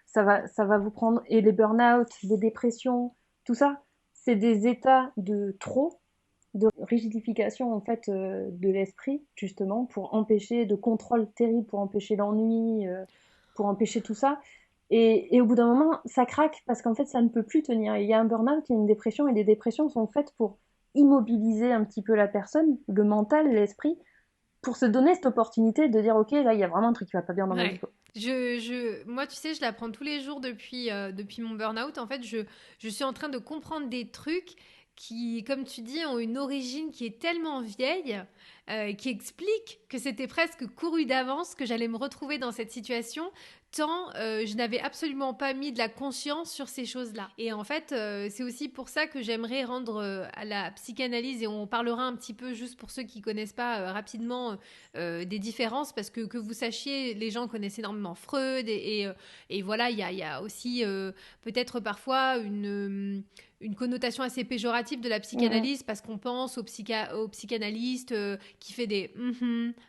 Ça va vous prendre. Et les burn-out, les dépressions, tout ça, c'est des états de trop, de rigidification en fait de l'esprit, justement, pour empêcher de contrôle terrible, pour empêcher l'ennui, pour empêcher tout ça. Et au bout d'un moment, ça craque parce qu'en fait, ça ne peut plus tenir. Il y a un burn-out, il y a une dépression, et les dépressions sont faites pour immobiliser un petit peu la personne, le mental, l'esprit, pour se donner cette opportunité de dire, ok, là, il y a vraiment un truc qui va pas bien dans ma vie. Ouais. Moi, tu sais, je l'apprends tous les jours depuis mon burn-out. En fait, je suis en train de comprendre des trucs qui, comme tu dis, ont une origine qui est tellement vieille, qui explique que c'était presque couru d'avance que j'allais me retrouver dans cette situation, tant je n'avais absolument pas mis de la conscience sur ces choses-là. Et en fait, c'est aussi pour ça que j'aimerais rendre à la psychanalyse, et on parlera un petit peu, juste pour ceux qui connaissent pas rapidement, des différences, parce que vous sachiez, les gens connaissent énormément Freud, et voilà, il y a aussi peut-être parfois une connotation assez péjorative de la psychanalyse, parce qu'on pense au psychanalyste qui fait des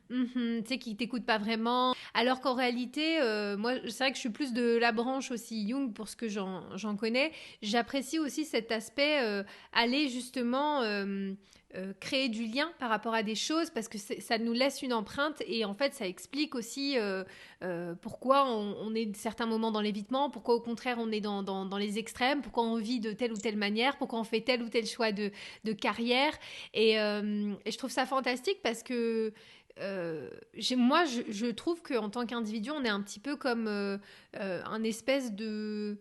tu sais, qui t'écoute pas vraiment, alors qu'en réalité, moi, c'est vrai que je suis plus de la branche aussi Jung pour ce que j'en connais. J'apprécie aussi cet aspect, aller justement créer du lien par rapport à des choses, parce que ça nous laisse une empreinte, et en fait ça explique aussi pourquoi on est certains moments dans l'évitement, pourquoi au contraire on est dans les extrêmes, pourquoi on vit de telle ou telle manière, pourquoi on fait tel ou tel choix de carrière, et je trouve ça fantastique parce que moi je trouve qu'en tant qu'individu on est un petit peu comme un espèce de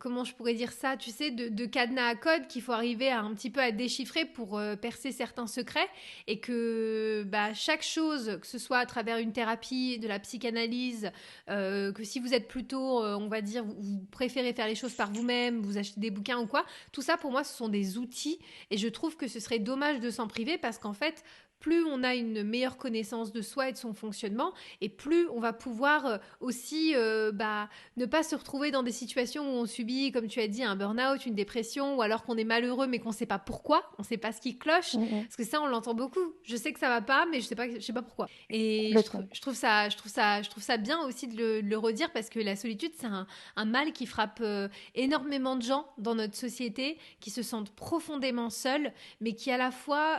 comment je pourrais dire ça, tu sais, de cadenas à code qu'il faut arriver à un petit peu à déchiffrer pour percer certains secrets, et que bah, chaque chose, que ce soit à travers une thérapie, de la psychanalyse, que si vous êtes plutôt, on va dire, vous préférez faire les choses par vous-même, vous achetez des bouquins ou quoi, tout ça pour moi ce sont des outils, et je trouve que ce serait dommage de s'en priver, parce qu'en fait, plus on a une meilleure connaissance de soi et de son fonctionnement, et plus on va pouvoir aussi ne pas se retrouver dans des situations où on subit, comme tu as dit, un burn-out, une dépression, ou alors qu'on est malheureux mais qu'on ne sait pas pourquoi, on ne sait pas ce qui cloche, parce que ça on l'entend beaucoup. Je sais que ça va pas, mais je sais pas pourquoi. Et je trouve ça bien aussi de le redire, parce que la solitude c'est un mal qui frappe énormément de gens dans notre société, qui se sentent profondément seuls, mais qui à la fois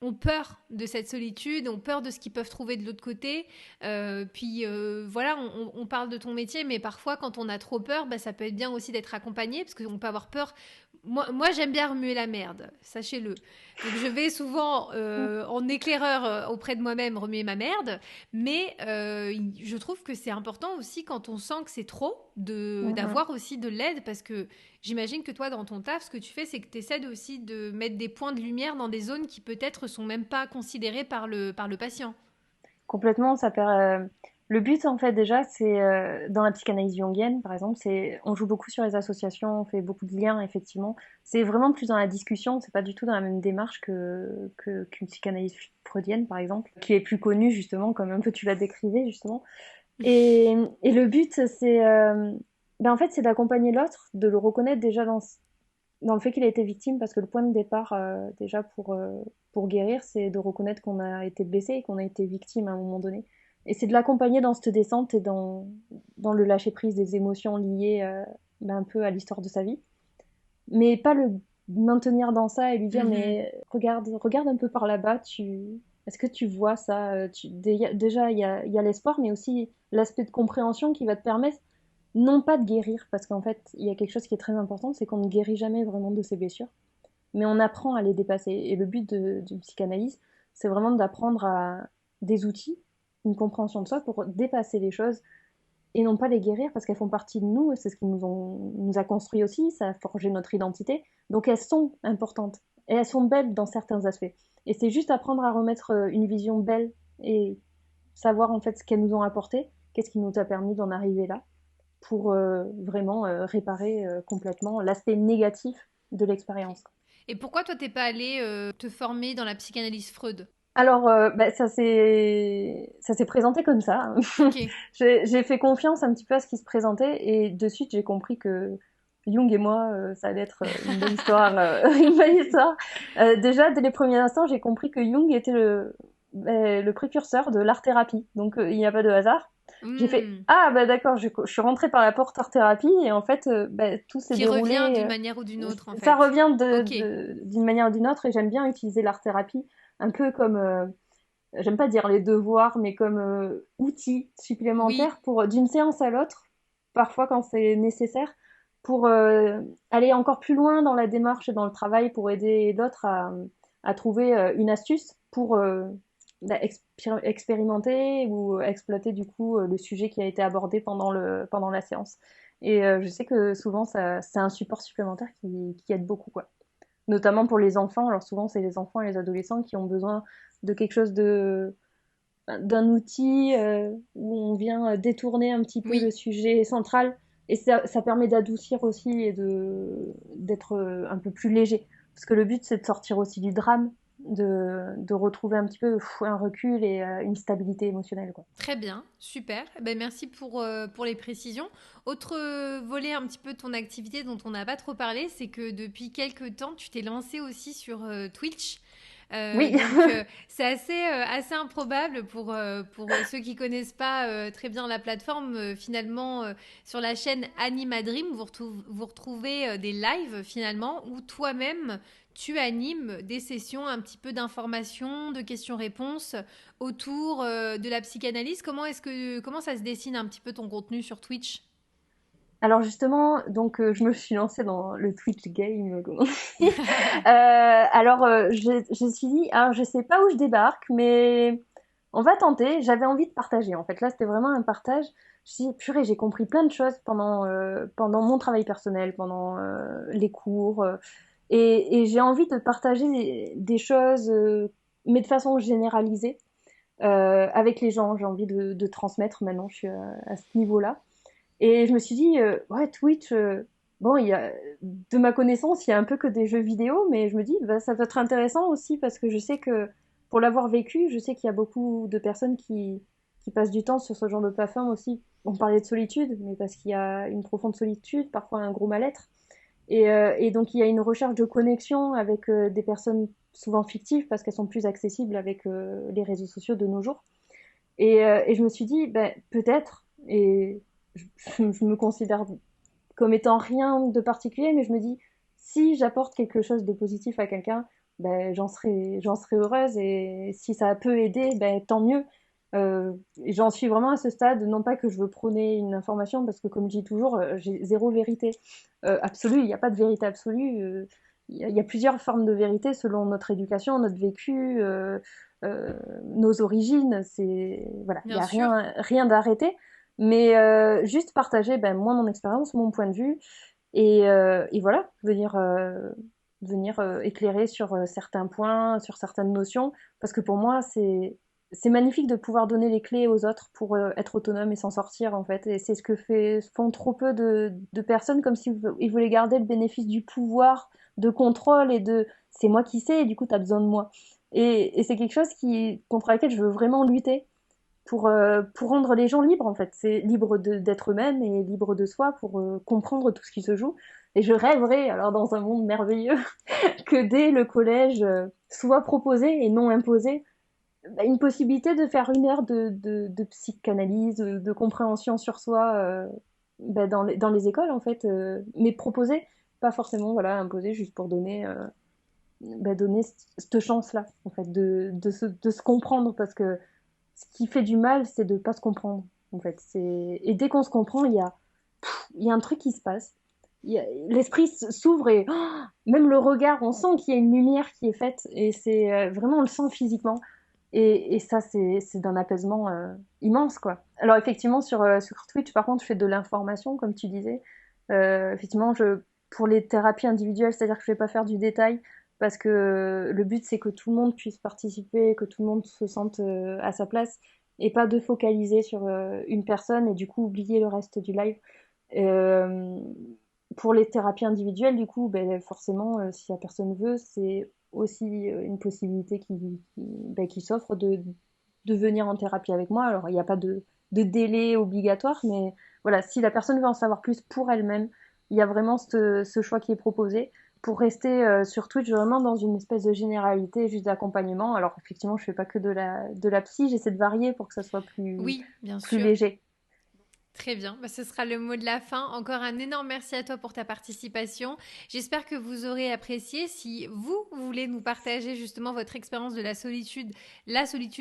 ont peur de cette solitude, ont peur de ce qu'ils peuvent trouver de l'autre côté. Voilà, on parle de ton métier, mais parfois, quand on a trop peur, bah, ça peut être bien aussi d'être accompagné, parce qu'on peut avoir peur. Moi, j'aime bien remuer la merde, sachez-le. Donc, je vais souvent, en éclaireur auprès de moi-même, remuer ma merde. Mais je trouve que c'est important aussi, quand on sent que c'est trop, d'avoir aussi de l'aide, parce que j'imagine que toi, dans ton taf, ce que tu fais, c'est que tu essaies aussi de mettre des points de lumière dans des zones qui peut-être sont même pas considérées par le patient. Complètement, le but en fait déjà, c'est dans la psychanalyse jungienne par exemple, c'est on joue beaucoup sur les associations, on fait beaucoup de liens effectivement. C'est vraiment plus dans la discussion, c'est pas du tout dans la même démarche qu'une psychanalyse freudienne par exemple, qui est plus connue justement, comme un peu tu la décrivais justement. Et le but c'est en fait c'est d'accompagner l'autre, de le reconnaître déjà dans le fait qu'il a été victime, parce que le point de départ déjà pour guérir, c'est de reconnaître qu'on a été blessé et qu'on a été victime à un moment donné. Et c'est de l'accompagner dans cette descente et dans le lâcher-prise des émotions liées un peu à l'histoire de sa vie. Mais pas le maintenir dans ça et lui dire mais regarde un peu par là-bas, est-ce que tu vois ça déjà, il y a l'espoir, mais aussi l'aspect de compréhension qui va te permettre non pas de guérir, parce qu'en fait, il y a quelque chose qui est très important, c'est qu'on ne guérit jamais vraiment de ses blessures, mais on apprend à les dépasser. Et le but d'une psychanalyse, c'est vraiment d'apprendre à des outils, une compréhension de soi pour dépasser les choses et non pas les guérir, parce qu'elles font partie de nous, et c'est ce qui nous a construit aussi, ça a forgé notre identité. Donc elles sont importantes, et elles sont belles dans certains aspects. Et c'est juste apprendre à remettre une vision belle et savoir en fait ce qu'elles nous ont apporté, qu'est-ce qui nous a permis d'en arriver là, pour vraiment réparer complètement l'aspect négatif de l'expérience. Et pourquoi toi t'es pas allé te former dans la psychanalyse Freud? Alors, ça s'est présenté comme ça. Okay. J'ai fait confiance un petit peu à ce qui se présentait, et de suite j'ai compris que Jung et moi, ça allait être une bonne histoire. Une bonne histoire. Déjà, dès les premiers instants, j'ai compris que Jung était le précurseur de l'art-thérapie. Donc, il n'y a pas de hasard. J'ai fait Hmm. ah bah d'accord, je suis rentrée par la porte art thérapie et en fait bah, tout s'est Qui revient déroulé. d'une manière ou d'une autre, en Ça fait. revient Ok. d'une manière ou d'une autre et j'aime bien utiliser l'art thérapie un peu comme j'aime pas dire les devoirs, mais comme outil Oui, supplémentaire pour d'une séance à l'autre, parfois quand c'est nécessaire, pour aller encore plus loin dans la démarche et dans le travail pour aider l'autre à trouver une astuce pour bah, expérimenter ou exploiter du coup le sujet qui a été abordé pendant la séance. Et je sais que souvent c'est un support supplémentaire qui aide beaucoup quoi. Notamment pour les enfants. Alors souvent c'est les enfants et les adolescents qui ont besoin de quelque chose d'un outil où on vient détourner un petit peu le oui. sujet central et ça permet d'adoucir aussi et d'être un peu plus léger parce que le but c'est de sortir aussi du drame de retrouver un petit peu un recul et une stabilité émotionnelle quoi. Très bien, super. Eh ben, merci pour les précisions. Autre volet un petit peu de ton activité dont on n'a pas trop parlé, c'est que depuis quelques temps, tu t'es lancé aussi sur Twitch. Oui. C'est assez improbable pour ceux qui connaissent pas très bien la plateforme. Finalement, sur la chaîne Animadream, vous retrouvez des lives finalement où toi-même tu animes des sessions un petit peu d'information, de questions-réponses autour de la psychanalyse. Comment ça se dessine un petit peu ton contenu sur Twitch? Alors justement, donc je me suis lancée dans le Twitch game, comme on dit. Alors je me suis dit, alors je sais pas où je débarque, mais on va tenter. J'avais envie de partager. En fait, là, c'était vraiment un partage. Je me suis dit, purée, j'ai compris plein de choses pendant mon travail personnel, pendant les cours, et j'ai envie de partager des choses, mais de façon généralisée, avec les gens. J'ai envie de transmettre. Maintenant, je suis à ce niveau-là. Et je me suis dit, ouais, Twitch, bon, de ma connaissance, il y a un peu que des jeux vidéo, mais je me dis, bah, ça peut être intéressant aussi parce que je sais que, pour l'avoir vécu, je sais qu'il y a beaucoup de personnes qui passent du temps sur ce genre de plateforme aussi. On parlait de solitude, mais parce qu'il y a une profonde solitude, parfois un gros mal-être. Et donc, il y a une recherche de connexion avec des personnes souvent fictives parce qu'elles sont plus accessibles avec les réseaux sociaux de nos jours. Et je me suis dit, ben, peut-être, et je me considère comme étant rien de particulier, mais je me dis, si j'apporte quelque chose de positif à quelqu'un, ben, j'en serais heureuse, et si ça peut aider, ben, tant mieux. Et j'en suis vraiment à ce stade, non pas que je veux prôner une information, parce que comme je dis toujours, j'ai zéro vérité absolue, il n'y a pas de vérité absolue, il y a plusieurs formes de vérité selon notre éducation, notre vécu, nos origines, c'est voilà, il y Bien a sûr. rien d'arrêté, mais juste partager ben, moi mon expérience, mon point de vue, et voilà, venir éclairer sur certains points, sur certaines notions, parce que pour moi c'est magnifique de pouvoir donner les clés aux autres pour être autonome et s'en sortir en fait, et c'est ce que font trop peu de personnes, comme s'ils ils voulaient garder le bénéfice du pouvoir de contrôle et de c'est moi qui sais et du coup t'as besoin de moi. Et c'est quelque chose contre laquelle je veux vraiment lutter pour rendre les gens libres en fait. C'est libre d'être eux-mêmes et libre de soi pour comprendre tout ce qui se joue. Et je rêverais alors dans un monde merveilleux que dès le collège soit proposé et non imposé bah, une possibilité de faire une heure de psychanalyse, de compréhension sur soi bah, dans les écoles en fait, mais proposé, pas forcément voilà imposé juste pour donner cette chance-là, en fait, de se comprendre, parce que ce qui fait du mal, c'est de ne pas se comprendre, en fait. Et dès qu'on se comprend, il y a un truc qui se passe. L'esprit s'ouvre et même le regard, on sent qu'il y a une lumière qui est faite, et c'est vraiment, on le sent physiquement. Et ça, c'est d'un apaisement immense, quoi. Alors, effectivement, sur Twitch, par contre, je fais de l'information, comme tu disais. Effectivement, pour les thérapies individuelles, c'est-à-dire que je ne vais pas faire du détail, parce que le but, c'est que tout le monde puisse participer, que tout le monde se sente à sa place, et pas de focaliser sur une personne et du coup oublier le reste du live. Euh, pour les thérapies individuelles, du coup, ben, forcément, si la personne veut, c'est aussi une possibilité ben, qui s'offre de venir en thérapie avec moi. Alors, il n'y a pas de délai obligatoire, mais voilà, si la personne veut en savoir plus pour elle-même, il y a vraiment ce choix qui est proposé pour rester sur Twitch vraiment dans une espèce de généralité juste d'accompagnement. Alors effectivement, je fais pas que de la psy, j'essaie de varier pour que ça soit Oui, bien plus sûr. léger. Très bien, ce sera le mot de la fin. Encore un énorme merci à toi pour ta participation. J'espère que vous aurez apprécié. Si vous voulez nous partager justement votre expérience de la solitude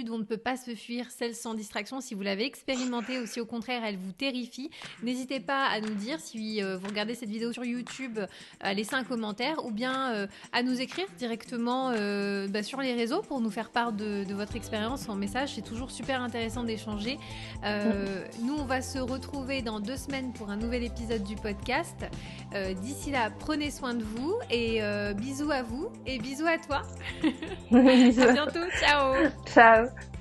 où on ne peut pas se fuir, celle sans distraction, si vous l'avez expérimentée ou si au contraire elle vous terrifie, n'hésitez pas à nous dire si vous regardez cette vidéo sur YouTube, à laisser un commentaire ou bien à nous écrire directement sur les réseaux pour nous faire part de votre expérience en message. C'est toujours super intéressant d'échanger. Nous, on va se retrouver dans 2 semaines pour un nouvel épisode du podcast. D'ici là, prenez soin de vous et bisous à vous et bisous à toi. Bisous. À bientôt, ciao. Ciao.